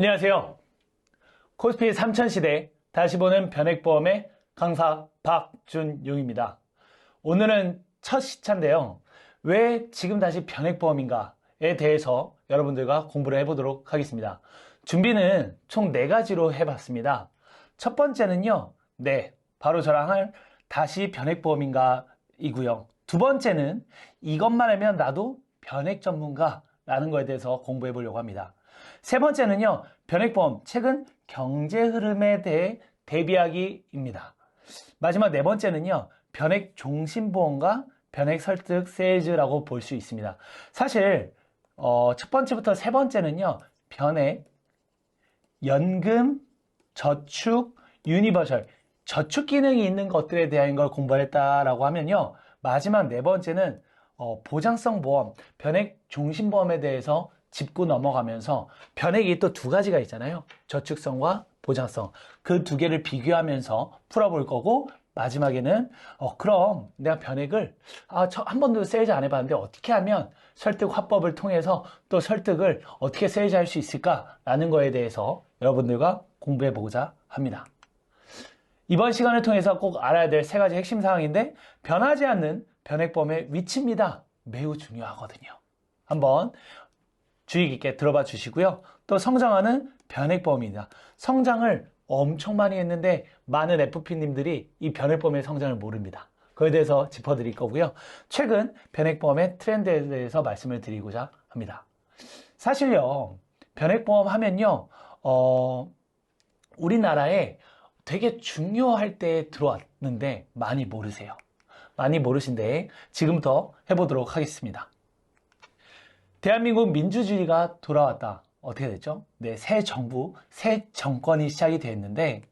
안녕하세요. 코스피 3000시대 다시 보는 변액보험의 강사 박준용입니다. 오늘은 첫 시차인데요. 왜 지금 다시 변액보험인가에 대해서 여러분들과 공부를 해보도록 하겠습니다. 준비는 총 4가지로 해봤습니다. 첫 번째는요. 바로 저랑 할 다시 변액보험인가 이고요. 두 번째는 이것만 하면 나도 변액 전문가라는 거에 대해서 공부해 보려고 합니다. 세 번째는요, 변액보험, 최근 경제 흐름에 대해 대비하기입니다. 마지막 네 번째는요, 변액 종신보험과 변액 설득 세일즈라고 볼 수 있습니다. 사실 첫 번째부터 세 번째는요, 변액, 연금, 저축, 유니버셜, 저축 기능이 있는 것들에 대한 걸 공부했다라고 하면요, 마지막 네 번째는 보장성 보험, 변액 종신보험에 대해서 짚고 넘어가면서 변액이 또 2가지가 있잖아요. 저축성과 보장성. 그 2개를 비교하면서 풀어볼 거고, 마지막에는 그럼 내가 변액을 한 번도 세일즈 안 해봤는데 어떻게 하면 설득 화법을 통해서 또 설득을 어떻게 세일즈 할 수 있을까라는 거에 대해서 여러분들과 공부해 보고자 합니다. 이번 시간을 통해서 꼭 알아야 될 3가지 핵심 사항인데, 변하지 않는 변액보험의 위치입니다. 매우 중요하거든요. 한번 주의 깊게 들어봐 주시고요. 또 성장하는 변액보험입니다. 성장을 엄청 많이 했는데 많은 FP님들이 이 변액보험의 성장을 모릅니다. 그에 대해서 짚어드릴 거고요. 최근 변액보험의 트렌드에 대해서 말씀을 드리고자 합니다. 사실요, 변액보험 하면요, 우리나라에 되게 중요할 때 들어왔는데 많이 모르세요. 많이 모르신데 지금부터 해보도록 하겠습니다. 대한민국 민주주의가 돌아왔다. 어떻게 됐죠? 새 정부, 새 정권이 시작이 됐는데,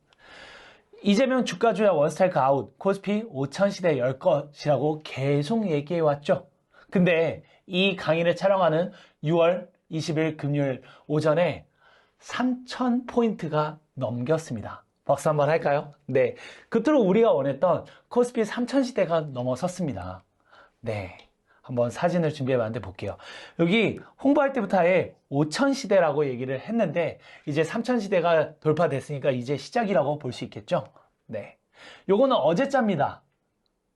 이재명 주가조약 원스트라이크 아웃, 코스피 5000시대에 열 것이라고 계속 얘기해왔죠. 근데 이 강의를 촬영하는 6월 20일 금요일 오전에 3000포인트가 넘겼습니다. 박수 한번 할까요? 그토록 우리가 원했던 코스피 3000시대가 넘어섰습니다. 한번 사진을 준비해봤는데 볼게요. 여기 홍보할 때부터 아예 5000시대라고 얘기를 했는데 이제 3000시대가 돌파됐으니까 이제 시작이라고 볼 수 있겠죠? 요거는 어제자입니다.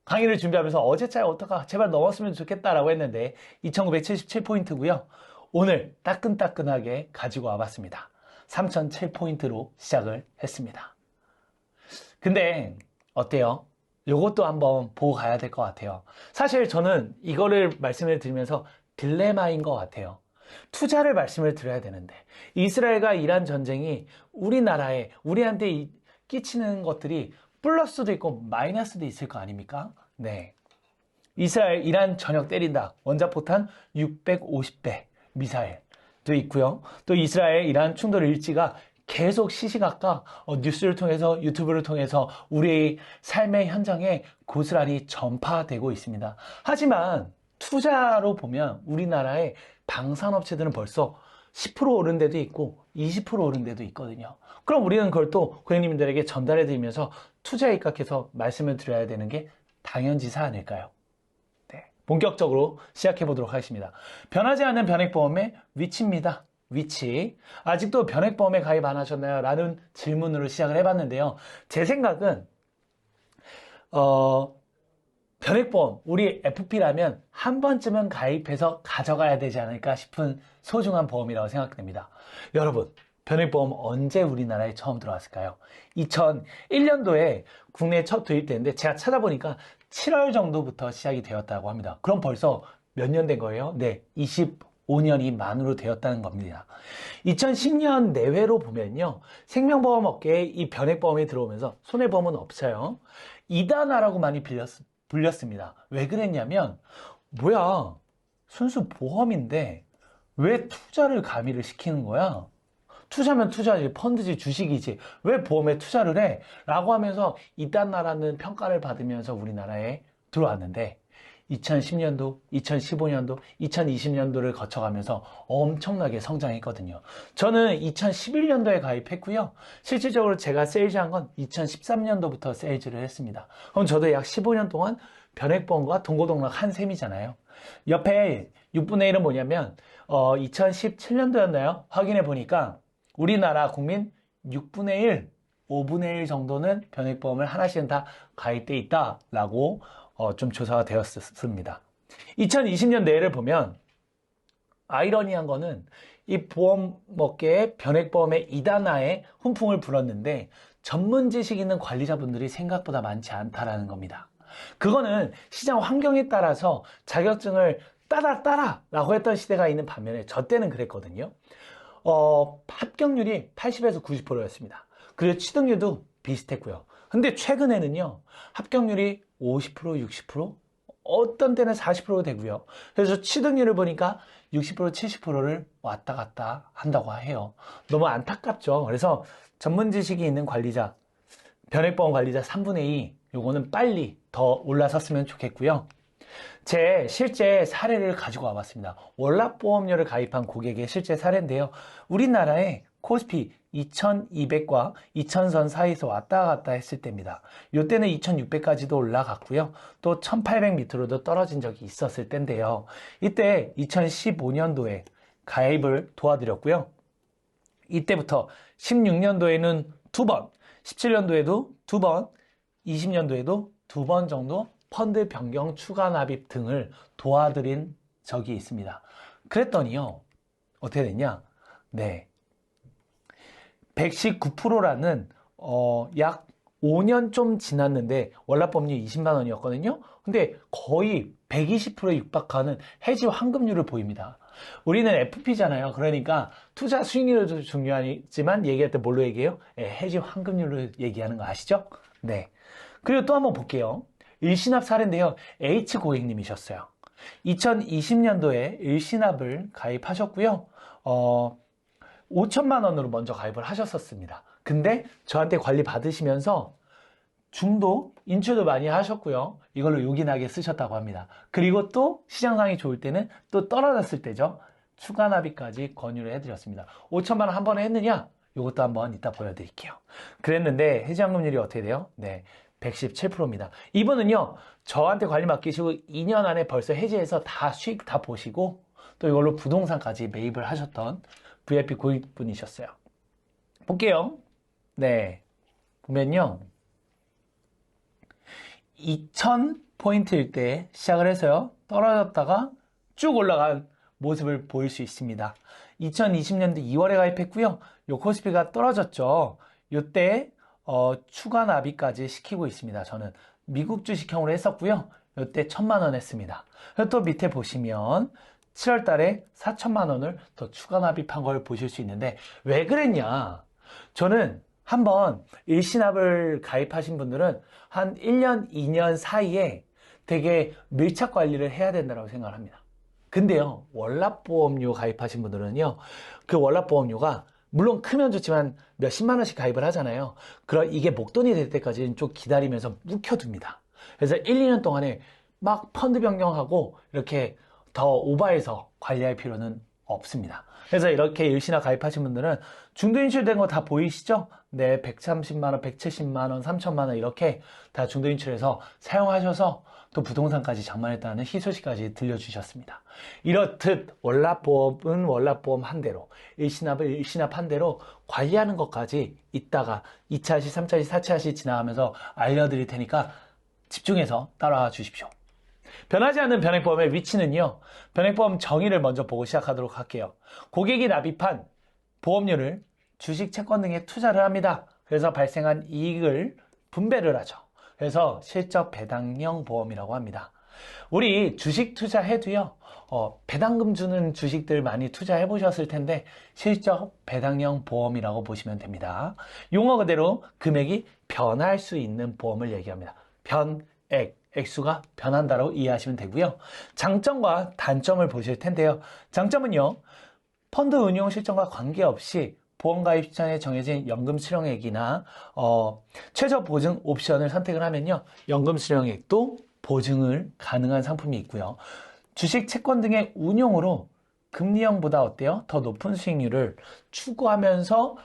강의를 준비하면서 어제자에 어떡하 제발 넘었으면 좋겠다라고 했는데 2977포인트고요. 오늘 따끈따끈하게 가지고 와봤습니다. 3007포인트로 시작을 했습니다. 근데 어때요? 요것도 한번 보고 가야 될 것 같아요. 사실 저는 이거를 말씀을 드리면서 딜레마인 것 같아요. 투자를 말씀을 드려야 되는데 이스라엘과 이란 전쟁이 우리나라에 우리한테 끼치는 것들이 플러스도 있고 마이너스도 있을 거 아닙니까? 이스라엘 이란 저녁 때린다. 원자포탄 650배 미사일도 있고요. 또 이스라엘 이란 충돌 일지가 계속 시시각각 뉴스를 통해서 유튜브를 통해서 우리의 삶의 현장에 고스란히 전파되고 있습니다. 하지만 투자로 보면 우리나라의 방산업체들은 벌써 10% 오른 데도 있고 20% 오른 데도 있거든요. 그럼 우리는 그걸 또 고객님들에게 전달해 드리면서 투자에 입각해서 말씀을 드려야 되는 게 당연지사 아닐까요? 본격적으로 시작해 보도록 하겠습니다. 변하지 않는 변액보험의 위치입니다. 위치. 아직도 변액보험에 가입 안 하셨나요? 라는 질문으로 시작을 해봤는데요. 제 생각은 변액보험, 우리 FP라면 한 번쯤은 가입해서 가져가야 되지 않을까 싶은 소중한 보험이라고 생각됩니다. 여러분, 변액보험 언제 우리나라에 처음 들어왔을까요? 2001년도에 국내에 첫 도입됐는데 제가 찾아보니까 7월 정도부터 시작이 되었다고 합니다. 그럼 벌써 몇 년 된 거예요? 25년이 만으로 되었다는 겁니다. 2010년 내외로 보면요, 생명보험 업계에 이 변액보험이 들어오면서 손해보험은 없어요. 이단화라고 많이 불렸습니다. 왜 그랬냐면, 뭐야, 순수 보험인데 왜 투자를 가미를 시키는 거야? 투자면 투자지, 펀드지, 주식이지, 왜 보험에 투자를 해? 라고 하면서 이단화라는 평가를 받으면서 우리나라에 들어왔는데 2010년도, 2015년도, 2020년도를 거쳐가면서 엄청나게 성장했거든요. 저는 2011년도에 가입했고요. 실질적으로 제가 세일즈한 건 2013년도부터 세일즈를 했습니다. 그럼 저도 약 15년 동안 변액보험과 동고동락 한 셈이잖아요. 옆에 6분의 1은 뭐냐면 2017년도였나요? 확인해 보니까 우리나라 국민 6분의 1, 5분의 1 정도는 변액보험을 하나씩은 다 가입돼 있다라고 좀 조사가 되었습니다. 2020년 내를 보면 아이러니한 거는 이 보험업계의 변액보험의 이단화에 훈풍을 불었는데 전문 지식 있는 관리자분들이 생각보다 많지 않다라는 겁니다. 그거는 시장 환경에 따라서 자격증을 따라라고 했던 시대가 있는 반면에 저 때는 그랬거든요. 합격률이 80에서 90%였습니다. 그리고 취득률도 비슷했고요. 근데 최근에는요, 합격률이 50%, 60%, 어떤 때는 40% 되고요. 그래서 취득률을 보니까 60%, 70%를 왔다 갔다 한다고 해요. 너무 안타깝죠. 그래서 전문 지식이 있는 관리자, 변액보험 관리자 3분의 2, 요거는 빨리 더 올라섰으면 좋겠고요. 제 실제 사례를 가지고 와봤습니다. 월납보험료를 가입한 고객의 실제 사례인데요. 우리나라에 코스피 2200과 2000선 사이에서 왔다 갔다 했을 때입니다. 이때는 2600까지도 올라갔고요. 또 1800 밑으로도 떨어진 적이 있었을 때인데요. 이때 2015년도에 가입을 도와드렸고요. 이때부터 16년도에는 2번, 17년도에도 2번, 20년도에도 2번 정도 펀드 변경 추가 납입 등을 도와드린 적이 있습니다. 그랬더니요, 어떻게 됐냐? 네. 119%라는, 약 5년 좀 지났는데, 월납보험료 20만 원이었거든요? 근데 거의 120%에 육박하는 해지 환급률을 보입니다. 우리는 FP잖아요. 그러니까 투자 수익률도 중요하지만 얘기할 때 뭘로 얘기해요? 해지 환급률을 얘기하는 거 아시죠? 네. 그리고 또 한번 볼게요. 일신압 사례인데요. H 고객님이셨어요. 2020년도에 일신압을 가입하셨고요. 5천만 원으로 먼저 가입을 하셨었습니다. 근데 저한테 관리 받으시면서 중도 인출도 많이 하셨고요. 이걸로 요긴하게 쓰셨다고 합니다. 그리고 또 시장 상황이 좋을 때는 또 떨어졌을 때죠. 추가 납입까지 권유를 해드렸습니다. 5천만 원 한 번에 했느냐? 이것도 한번 이따 보여드릴게요. 그랬는데 해지환급률이 어떻게 돼요? 네, 117%입니다. 이분은요, 저한테 관리 맡기시고 2년 안에 벌써 해지해서 다 수익 다 보시고 또 이걸로 부동산까지 매입을 하셨던 VIP 고객분이셨어요. 볼게요. 네, 보면요. 2000포인트일 때 시작을 해서요, 떨어졌다가 쭉 올라간 모습을 보일 수 있습니다. 2020년도 2월에 가입했고요. 요 코스피가 떨어졌죠. 요때 추가 납입까지 시키고 있습니다. 저는 미국 주식형으로 했었고요. 요때 1000만 원 했습니다. 또 밑에 보시면 7월 달에 4천만 원을 더 추가 납입한 걸 보실 수 있는데 왜 그랬냐? 저는 한번 일신압을 가입하신 분들은 한 1년, 2년 사이에 되게 밀착 관리를 해야 된다고 생각을 합니다. 근데요, 월납보험료 가입하신 분들은요, 그 월납보험료가 물론 크면 좋지만 몇십만 원씩 가입을 하잖아요. 그럼 이게 목돈이 될 때까지는 좀 기다리면서 묵혀둡니다. 그래서 1, 2년 동안에 막 펀드 변경하고 이렇게 더 오버해서 관리할 필요는 없습니다. 그래서 이렇게 일시납 가입하신 분들은 중도 인출된 거 다 보이시죠? 네, 130만 원, 170만 원, 3천만 원 이렇게 다 중도 인출해서 사용하셔서 또 부동산까지 장만했다는 희소식까지 들려주셨습니다. 이렇듯 월납보험은 월납보험 한 대로, 일시납은 일시납 한 대로 관리하는 것까지 이따가 2차 시, 3차 시, 4차 시 지나가면서 알려드릴 테니까 집중해서 따라와 주십시오. 변하지 않는 변액보험의 위치는요, 변액보험 정의를 먼저 보고 시작하도록 할게요. 고객이 납입한 보험료를 주식, 채권 등에 투자를 합니다. 그래서 발생한 이익을 분배를 하죠. 그래서 실적 배당형 보험이라고 합니다. 우리 주식 투자해도요, 배당금 주는 주식들 많이 투자해 보셨을 텐데 실적 배당형 보험이라고 보시면 됩니다. 용어 그대로 금액이 변할 수 있는 보험을 얘기합니다. 변액, 액수가 변한다고 이해하시면 되고요. 장점과 단점을 보실 텐데요. 장점은요, 펀드 운용 실적과 관계없이 보험가입 시장에 정해진 연금 수령액이나 최저 보증 옵션을 선택을 하면요, 연금 수령액도 보증을 가능한 상품이 있고요. 주식, 채권 등의 운용으로 금리형보다 어때요? 더 높은 수익률을 추구하면서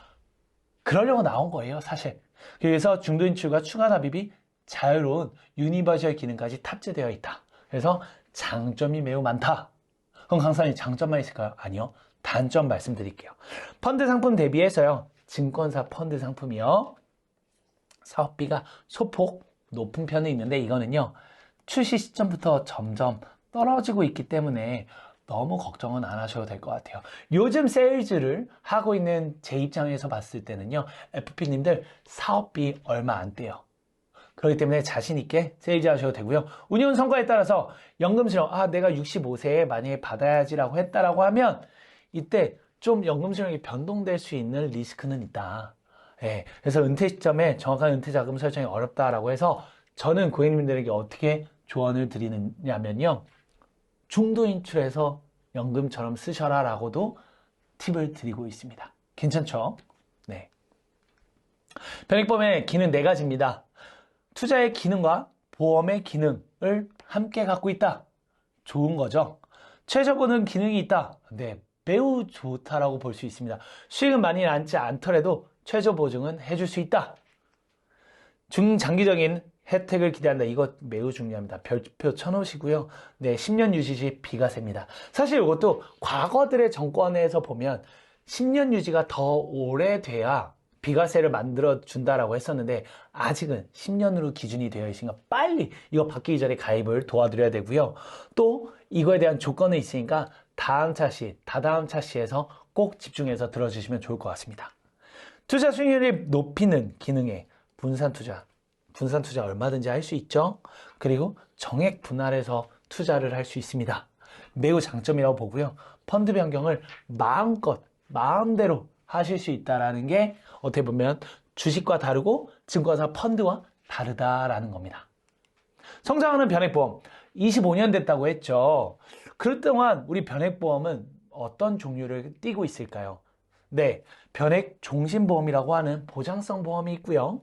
그러려고 나온 거예요, 사실. 그래서 중도 인출과 추가 납입이 자유로운 유니버셜 기능까지 탑재되어 있다. 그래서 장점이 매우 많다. 그럼 강사님 장점만 있을까요? 아니요. 단점 말씀드릴게요. 펀드 상품 대비해서요. 증권사 펀드 상품이요. 사업비가 소폭 높은 편에 있는데 이거는요. 출시 시점부터 점점 떨어지고 있기 때문에 너무 걱정은 안 하셔도 될 것 같아요. 요즘 세일즈를 하고 있는 제 입장에서 봤을 때는요. FP님들 사업비 얼마 안 떼요. 그렇기 때문에 자신 있게 세일즈 하셔도 되고요. 운용 성과에 따라서 연금 수령, 내가 65세에 만약에 받아야지라고 했다라고 하면 이때 좀 연금 수령이 변동될 수 있는 리스크는 있다. 예, 그래서 은퇴 시점에 정확한 은퇴 자금 설정이 어렵다라고 해서 저는 고객님들에게 어떻게 조언을 드리느냐면요. 중도 인출해서 연금처럼 쓰셔라 라고도 팁을 드리고 있습니다. 괜찮죠? 네. 변액보험의 기능 4가지입니다. 투자의 기능과 보험의 기능을 함께 갖고 있다. 좋은 거죠. 최저보는 기능이 있다. 네, 매우 좋다라고 볼 수 있습니다. 수익은 많이 남지 않더라도 최저 보증은 해줄 수 있다. 중장기적인 혜택을 기대한다. 이거 매우 중요합니다. 별표 쳐놓으시고요. 네, 10년 유지 시 비과세입니다. 사실 이것도 과거들의 정권에서 보면 10년 유지가 더 오래돼야 비과세를 만들어 준다라고 했었는데 아직은 10년으로 기준이 되어 있으니까 빨리 이거 바뀌기 전에 가입을 도와드려야 되고요. 또 이거에 대한 조건이 있으니까 다음 차시, 다다음 차시에서 꼭 집중해서 들어주시면 좋을 것 같습니다. 투자 수익률을 높이는 기능에 분산 투자 얼마든지 할 수 있죠. 그리고 정액 분할해서 투자를 할 수 있습니다. 매우 장점이라고 보고요. 펀드 변경을 마음대로 하실 수 있다는 게 어떻게 보면 주식과 다르고 증권사 펀드와 다르다라는 겁니다. 성장하는 변액보험 25년 됐다고 했죠. 그 동안 우리 변액보험은 어떤 종류를 띠고 있을까요? 네, 변액 종신보험이라고 하는 보장성 보험이 있고요.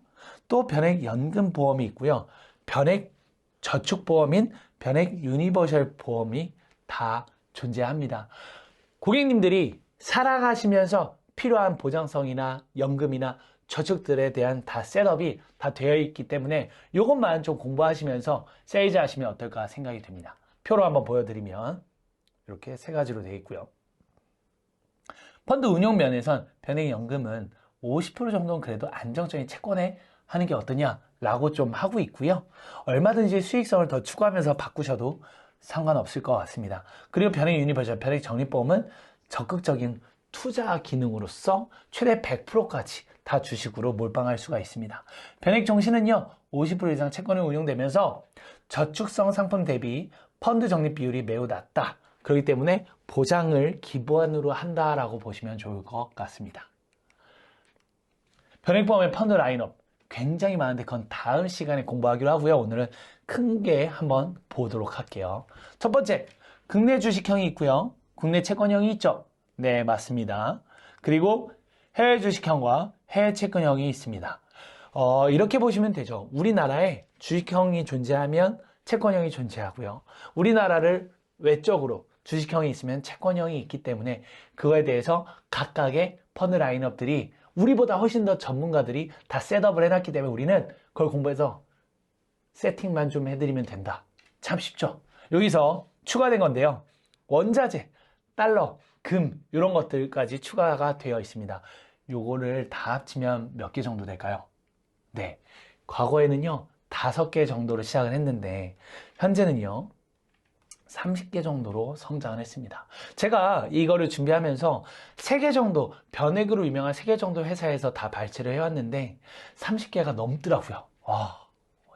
또 변액 연금보험이 있고요. 변액 저축보험인 변액 유니버셜 보험이 다 존재합니다. 고객님들이 살아가시면서 필요한 보장성이나 연금이나 저축들에 대한 다 셋업이 다 되어 있기 때문에 이것만 좀 공부하시면서 세일즈 하시면 어떨까 생각이 듭니다. 표로 한번 보여드리면 이렇게 3가지로 되어 있고요. 펀드 운용 면에선 변액연금은 50% 정도는 그래도 안정적인 채권에 하는 게 어떠냐라고 좀 하고 있고요. 얼마든지 수익성을 더 추구하면서 바꾸셔도 상관없을 것 같습니다. 그리고 변액 유니버셜, 변액 적립보험은 적극적인 투자 기능으로서 최대 100%까지 다 주식으로 몰빵할 수가 있습니다. 변액 종신은요, 50% 이상 채권이 운용되면서 저축성 상품 대비 펀드 적립 비율이 매우 낮다. 그렇기 때문에 보장을 기본으로 한다라고 보시면 좋을 것 같습니다. 변액보험의 펀드 라인업 굉장히 많은데 그건 다음 시간에 공부하기로 하고요. 오늘은 큰 게 한번 보도록 할게요. 첫 번째, 국내 주식형이 있고요. 국내 채권형이 있죠. 네, 맞습니다. 그리고 해외 주식형과 해외 채권형이 있습니다. 이렇게 보시면 되죠. 우리나라에 주식형이 존재하면 채권형이 존재하고요. 우리나라를 외적으로 주식형이 있으면 채권형이 있기 때문에 그거에 대해서 각각의 펀드 라인업들이 우리보다 훨씬 더 전문가들이 다 셋업을 해놨기 때문에 우리는 그걸 공부해서 세팅만 좀 해드리면 된다. 참 쉽죠? 여기서 추가된 건데요. 원자재, 달러, 금 이런 것들까지 추가가 되어 있습니다. 요거를 다 합치면 몇 개 정도 될까요? 네, 과거에는요 5개 정도로 시작을 했는데 현재는요 30개 정도로 성장을 했습니다. 제가 이거를 준비하면서 3개 정도, 변액으로 유명한 3개 정도 회사에서 다 발췌를 해왔는데 30개가 넘더라고요. 와,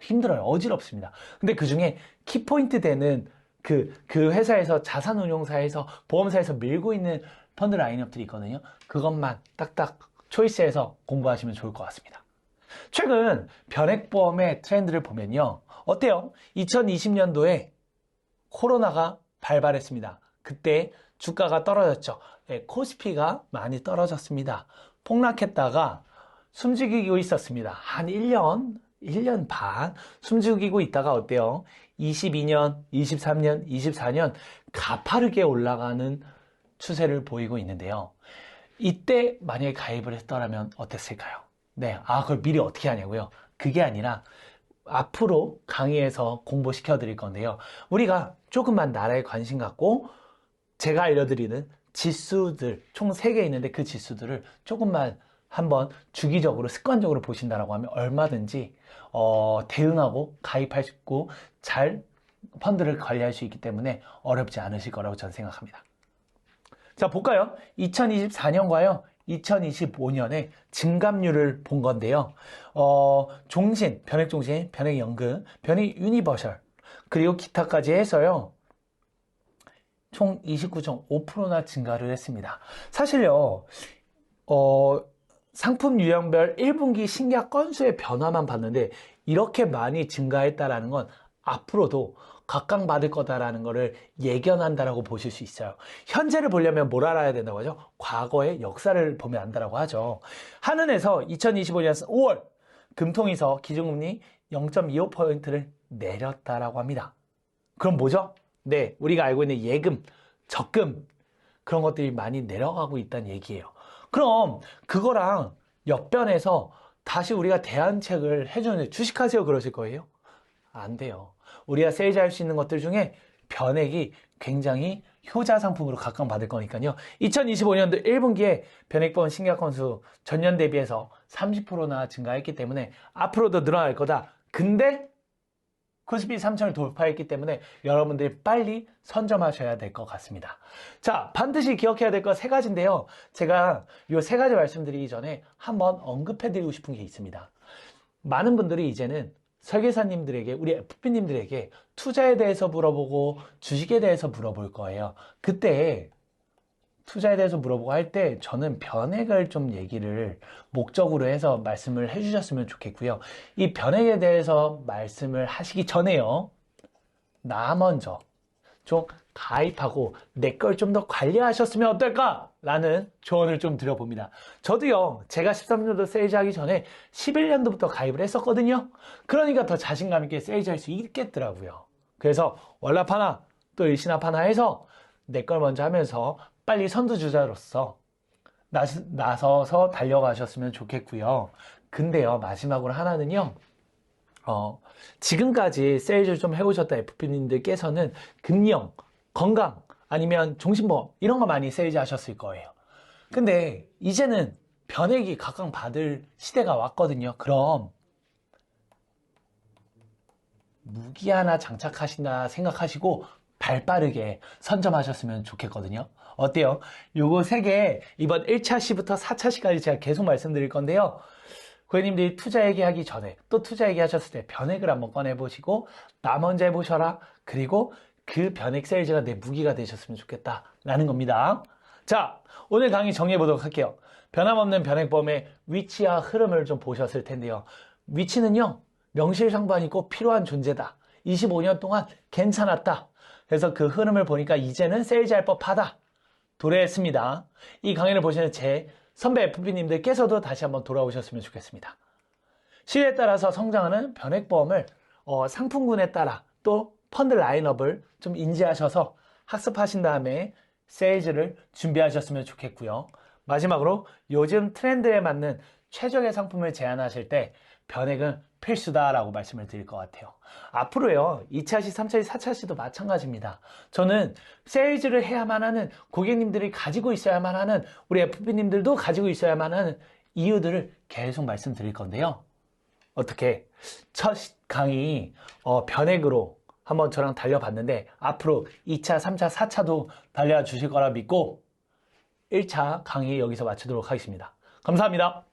힘들어요. 어지럽습니다. 근데 그 중에 키포인트 되는 그 회사에서 자산운용사에서 보험사에서 밀고 있는 펀드 라인업들이 있거든요. 그것만 딱딱 초이스해서 공부하시면 좋을 것 같습니다. 최근 변액보험의 트렌드를 보면요. 어때요? 2020년도에 코로나가 발발했습니다. 그때 주가가 떨어졌죠. 네, 코스피가 많이 떨어졌습니다. 폭락했다가 숨죽이고 있었습니다. 한 1년 반 숨죽이고 있다가 어때요? 22년, 23년, 24년 가파르게 올라가는 추세를 보이고 있는데요. 이때 만약에 가입을 했더라면 어땠을까요? 네, 그걸 미리 어떻게 하냐고요? 그게 아니라 앞으로 강의에서 공부시켜 드릴 건데요. 우리가 조금만 나라에 관심 갖고 제가 알려드리는 지수들 총 3개 있는데 그 지수들을 조금만 한번 주기적으로 습관적으로 보신다라고 하면 얼마든지 대응하고 가입하시고 잘 펀드를 관리할 수 있기 때문에 어렵지 않으실 거라고 저는 생각합니다. 자, 볼까요? 2024년과요 2025년에 증감률을 본 건데요. 종신, 변액종신, 변액연금, 변액 유니버셜 그리고 기타까지 해서요 총 29.5%나 증가를 했습니다. 사실요 상품 유형별 1분기 신계약 건수의 변화만 봤는데 이렇게 많이 증가했다라는 건 앞으로도 각광받을 거다라는 것을 예견한다라고 보실 수 있어요. 현재를 보려면 뭘 알아야 된다고 하죠? 과거의 역사를 보면 안다라고 하죠. 한은에서 2025년 5월 금통위에서 기준금리 0.25%를 내렸다라고 합니다. 그럼 뭐죠? 네, 우리가 알고 있는 예금, 적금 그런 것들이 많이 내려가고 있다는 얘기예요. 그럼 그거랑 옆변에서 다시 우리가 대안책을 해주는데 주식하세요 그러실 거예요? 안 돼요. 우리가 세일즈할 수 있는 것들 중에 변액이 굉장히 효자 상품으로 각광받을 거니까요. 2025년도 1분기에 변액보험 신계약 건수 전년 대비해서 30%나 증가했기 때문에 앞으로도 늘어날 거다. 근데 코스피 3000을 돌파했기 때문에 여러분들이 빨리 선점하셔야 될 것 같습니다. 자, 반드시 기억해야 될 거 3가지인데요. 제가 이 3가지 말씀드리기 전에 한번 언급해드리고 싶은 게 있습니다. 많은 분들이 이제는 설계사님들에게, 우리 FP님들에게 투자에 대해서 물어보고 주식에 대해서 물어볼 거예요. 그때 투자에 대해서 물어보고 할 때 저는 변액을 좀 얘기를 목적으로 해서 말씀을 해주셨으면 좋겠고요. 이 변액에 대해서 말씀을 하시기 전에요. 나 먼저 좀 가입하고 내 걸 좀 더 관리하셨으면 어떨까? 라는 조언을 좀 드려봅니다. 저도요, 제가 13년도 세일즈 하기 전에 11년도부터 가입을 했었거든요. 그러니까 더 자신감 있게 세일즈 할 수 있겠더라고요. 그래서 월납 하나, 또 일시납 하나 해서 내 걸 먼저 하면서 빨리 선두주자로서 나서서 달려가셨으면 좋겠고요. 근데요, 마지막으로 하나는요, 지금까지 세일즈를 좀 해오셨던 FP님들께서는 금령, 건강, 아니면 종신보험 이런 거 많이 세일즈 하셨을 거예요. 근데 이제는 변액이 각광받을 시대가 왔거든요. 그럼 무기 하나 장착하신다 생각하시고 발빠르게 선점하셨으면 좋겠거든요. 어때요? 요거 3개 이번 1차 시부터 4차 시까지 제가 계속 말씀드릴 건데요. 고객님들이 투자 얘기하기 전에 또 투자 얘기하셨을 때 변액을 한번 꺼내보시고 나 먼저 해보셔라. 그리고 그 변액 세일즈가 내 무기가 되셨으면 좋겠다 라는 겁니다. 자, 오늘 강의 정리해보도록 할게요. 변함없는 변액보험의 위치와 흐름을 좀 보셨을 텐데요. 위치는요, 명실상부하니 꼭 필요한 존재다. 25년 동안 괜찮았다. 그래서 그 흐름을 보니까 이제는 세일즈할 법하다. 도래했습니다. 이 강의를 보시는 제 선배 FP님들께서도 다시 한번 돌아오셨으면 좋겠습니다. 시대에 따라서 성장하는 변액보험을 상품군에 따라 또 펀드 라인업을 좀 인지하셔서 학습하신 다음에 세일즈를 준비하셨으면 좋겠고요. 마지막으로 요즘 트렌드에 맞는 최적의 상품을 제안하실 때 변액은 필수다라고 말씀을 드릴 것 같아요. 앞으로요, 2차 시, 3차 시, 4차 시도 마찬가지입니다. 저는 세일즈를 해야만 하는 고객님들이 가지고 있어야만 하는 우리 FP님들도 가지고 있어야만 하는 이유들을 계속 말씀드릴 건데요. 어떻게 첫 강의 변액으로 한번 저랑 달려봤는데 앞으로 2차, 3차, 4차도 달려주실 거라 믿고 1차 강의 여기서 마치도록 하겠습니다. 감사합니다.